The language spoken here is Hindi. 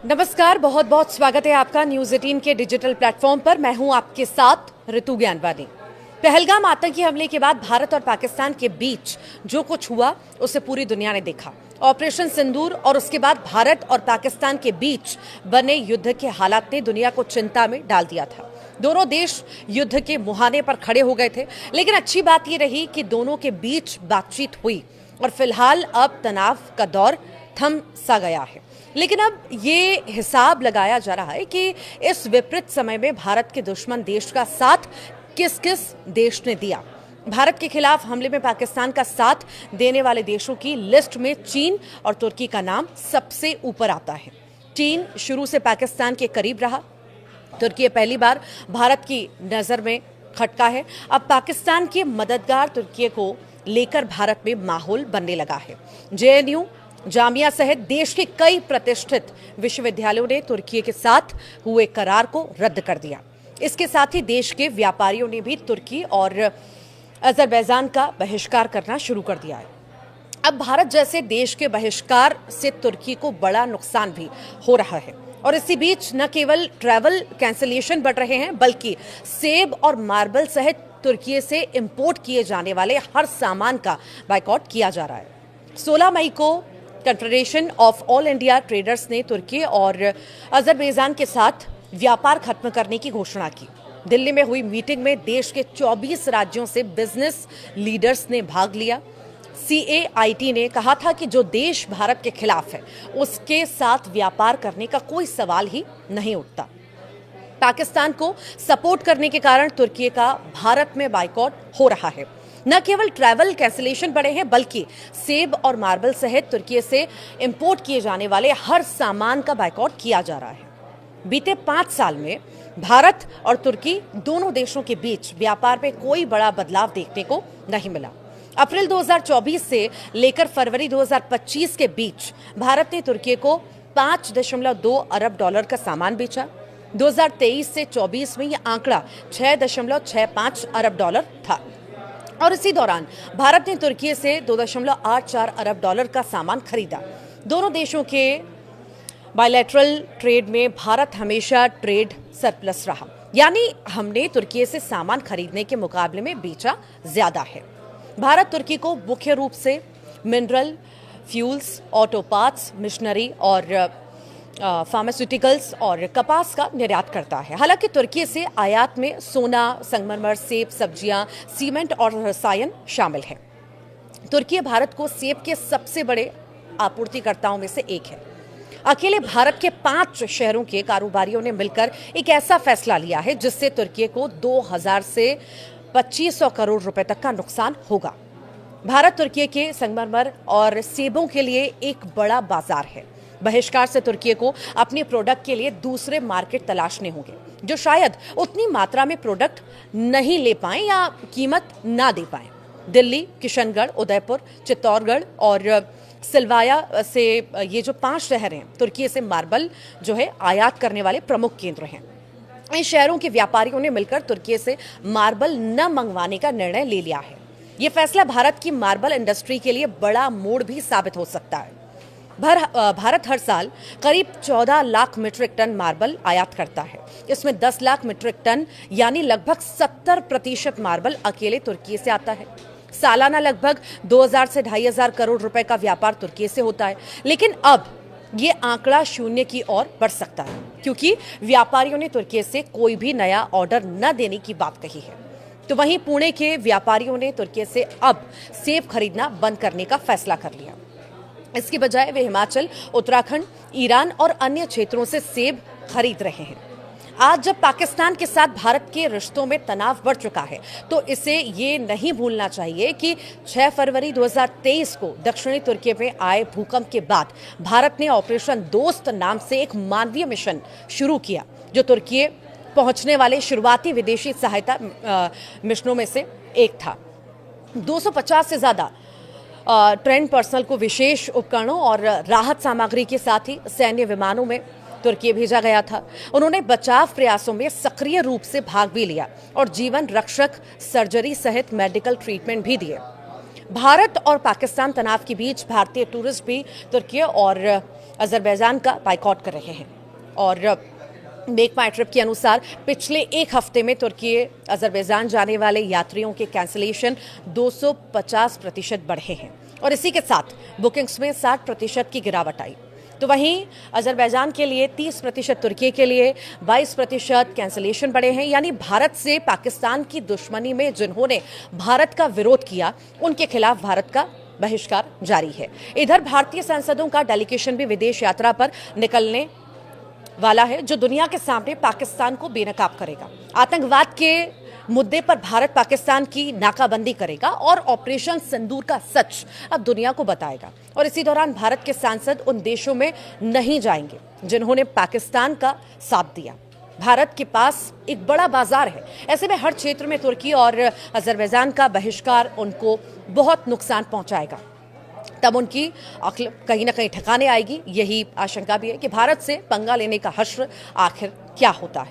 नमस्कार, बहुत बहुत स्वागत है आपका न्यूज 18 के डिजिटल प्लेटफॉर्म पर। मैं हूं आपके साथ ऋतु ज्ञानवानी। पहलगाम आतंकी हमले के बाद भारत और पाकिस्तान के बीच जो कुछ हुआ उसे पूरी दुनिया ने देखा। ऑपरेशन सिंदूर और उसके बाद भारत और पाकिस्तान के बीच बने युद्ध के हालात ने दुनिया को चिंता में डाल दिया था। दोनों देश युद्ध के मुहाने पर खड़े हो गए थे, लेकिन अच्छी बात यह रही कि दोनों के बीच बातचीत हुई और फिलहाल अब तनाव का दौर थम सा गया है। लेकिन अब ये हिसाब लगाया जा रहा है कि इस विपरीत समय में भारत के दुश्मन देश का साथ किस किस देश ने दिया। भारत के खिलाफ हमले में पाकिस्तान का साथ देने वाले देशों की लिस्ट में चीन और तुर्की का नाम सबसे ऊपर आता है। चीन शुरू से पाकिस्तान के करीब रहा। तुर्की पहली बार भारत की नजर में खटका है। अब पाकिस्तान के मददगार तुर्की को लेकर भारत में माहौल बनने लगा है। जेएनयू, जामिया सहित देश के कई प्रतिष्ठित विश्वविद्यालयों ने तुर्की के साथ हुए करार को रद्द कर दिया। इसके साथ ही देश के व्यापारियों ने भी तुर्की और अजरबैजान का बहिष्कार करना शुरू कर दिया है। अब भारत जैसे देश के बहिष्कार से तुर्की को बड़ा नुकसान भी हो रहा है और इसी बीच न केवल ट्रैवल कैंसिलेशन बढ़ रहे हैं, बल्कि सेब और मार्बल सहित तुर्की से इंपोर्ट किए जाने वाले हर सामान का बायकॉट किया जा रहा है। 16 मई को confederation of all India traders ने तुर्की और अजरबैजान के साथ व्यापार खत्म करने की घोषणा की। दिल्ली में हुई मीटिंग में देश के 24 राज्यों से बिजनेस लीडर्स ने भाग लिया। CAIT ने कहा था कि जो देश भारत के खिलाफ है उसके साथ व्यापार करने का कोई सवाल ही नहीं उठता। पाकिस्तान को सपोर्ट करने के कारण तुर्की का भारत में बायकॉट हो रहा है। न केवल ट्रैवल कैंसिलेशन बढ़े हैं, बल्कि सेब और मार्बल सहित तुर्की से इंपोर्ट किए जाने वाले हर सामान का बायकॉट किया जा रहा है। बीते 5 साल में भारत और तुर्की दोनों देशों के बीच व्यापार में कोई बड़ा बदलाव देखने को नहीं मिला। अप्रैल 2024 से लेकर फरवरी 2025 के बीच भारत ने तुर्की को 5.2 अरब डॉलर का सामान बेचा। 2023 से 24 में यह आंकड़ा 6.65 अरब डॉलर था और इसी दौरान भारत ने तुर्की से 2.84 अरब डॉलर का सामान खरीदा। दोनों देशों के बायलैटरल ट्रेड में भारत हमेशा ट्रेड सरप्लस रहा, यानी हमने तुर्की से सामान खरीदने के मुकाबले में बेचा ज्यादा है। भारत तुर्की को मुख्य रूप से mineral, fuels, auto parts, machinery और फार्मास्यूटिकल्स और कपास का निर्यात करता है। हालांकि तुर्की से आयात में सोना, संगमरमर, सेब, सब्जियां, सीमेंट और रसायन शामिल है। तुर्की भारत को सेब के सबसे बड़े आपूर्तिकर्ताओं में से एक है। अकेले भारत के 5 शहरों के कारोबारियों ने मिलकर एक ऐसा फैसला लिया है जिससे तुर्की को 2000 से 2500 करोड़ रुपए तक का नुकसान होगा। भारत तुर्की के संगमरमर और सेबों के लिए एक बड़ा बाजार है। बहिष्कार से तुर्की को अपने प्रोडक्ट के लिए दूसरे मार्केट तलाशने होंगे, जो शायद उतनी मात्रा में प्रोडक्ट नहीं ले पाएं या कीमत ना दे पाएं। दिल्ली, किशनगढ़, उदयपुर, चित्तौड़गढ़ और सिलवाया से ये जो 5 शहर हैं, तुर्की से मार्बल जो है आयात करने वाले प्रमुख केंद्र हैं। इन शहरों के व्यापारियों ने मिलकर तुर्की से मार्बल न मंगवाने का निर्णय ले लिया है। ये फैसला भारत की मार्बल इंडस्ट्री के लिए बड़ा मोड़ भी साबित हो सकता है। भारत हर साल करीब 14 लाख मीट्रिक टन मार्बल आयात करता है। इसमें 10 लाख मीट्रिक टन यानी लगभग 70% मार्बल अकेले तुर्की से आता है। सालाना लगभग 2000 से 2500 करोड़ रुपए का व्यापार तुर्की से होता है। लेकिन अब ये आंकड़ा शून्य की ओर बढ़ सकता है, क्योंकि व्यापारियों ने तुर्की से कोई भी नया ऑर्डर न देने की बात कही है। तो वहीं पुणे के व्यापारियों ने तुर्की से अब सेब खरीदना बंद करने का फैसला कर लिया। इसके बजाय वे हिमाचल, उत्तराखंड, ईरान और अन्य क्षेत्रों से सेब खरीद रहे हैं। आज जब पाकिस्तान के साथ भारत के रिश्तों में तनाव बढ़ चुका है, तो इसे ये नहीं भूलना चाहिए कि 6 फरवरी 2023 को दक्षिणी तुर्की में आए भूकंप के बाद भारत ने ऑपरेशन दोस्त नाम से एक मानवीय मिशन शुरू किया, जो तुर्की पहुंचने वाले शुरुआती विदेशी सहायता मिशनों में से एक था। 250 से ज्यादा ट्रेंड पर्सनल को विशेष उपकरणों और राहत सामग्री के साथ ही सैन्य विमानों में तुर्की भेजा गया था। उन्होंने बचाव प्रयासों में सक्रिय रूप से भाग भी लिया और जीवन रक्षक सर्जरी सहित मेडिकल ट्रीटमेंट भी दिए। भारत और पाकिस्तान तनाव के बीच भारतीय टूरिस्ट भी तुर्की और अजरबैजान का बाइकॉट कर रहे हैं। और मेक माई ट्रिप के अनुसार पिछले एक हफ्ते में तुर्की अजरबैजान जाने वाले यात्रियों के कैंसिलेशन 250% बढ़े हैं और इसी के साथ बुकिंग्स में 60% की गिरावट आई। तो वहीं अजरबैजान के लिए 30%, तुर्की के लिए 22% कैंसिलेशन बढ़े हैं। यानी भारत से पाकिस्तान की दुश्मनी में जिन्होंने भारत का विरोध किया उनके खिलाफ भारत का बहिष्कार जारी है। इधर भारतीय सांसदों का डेलीगेशन भी विदेश यात्रा पर निकलने वाला है, जो दुनिया के सामने पाकिस्तान को बेनकाब करेगा, आतंकवाद के मुद्दे पर भारत पाकिस्तान की नाकाबंदी करेगा और ऑपरेशन सिंदूर का सच अब दुनिया को बताएगा। और इसी दौरान भारत के सांसद उन देशों में नहीं जाएंगे जिन्होंने पाकिस्तान का साथ दिया। भारत के पास एक बड़ा बाजार है, ऐसे में हर क्षेत्र में तुर्की और अजरबैजान का बहिष्कार उनको बहुत नुकसान पहुंचाएगा। तब उनकी अक्ल कहीं ना कहीं ठिकाने आएगी। यही आशंका भी है कि भारत से पंगा लेने का हश्र आखिर क्या होता है।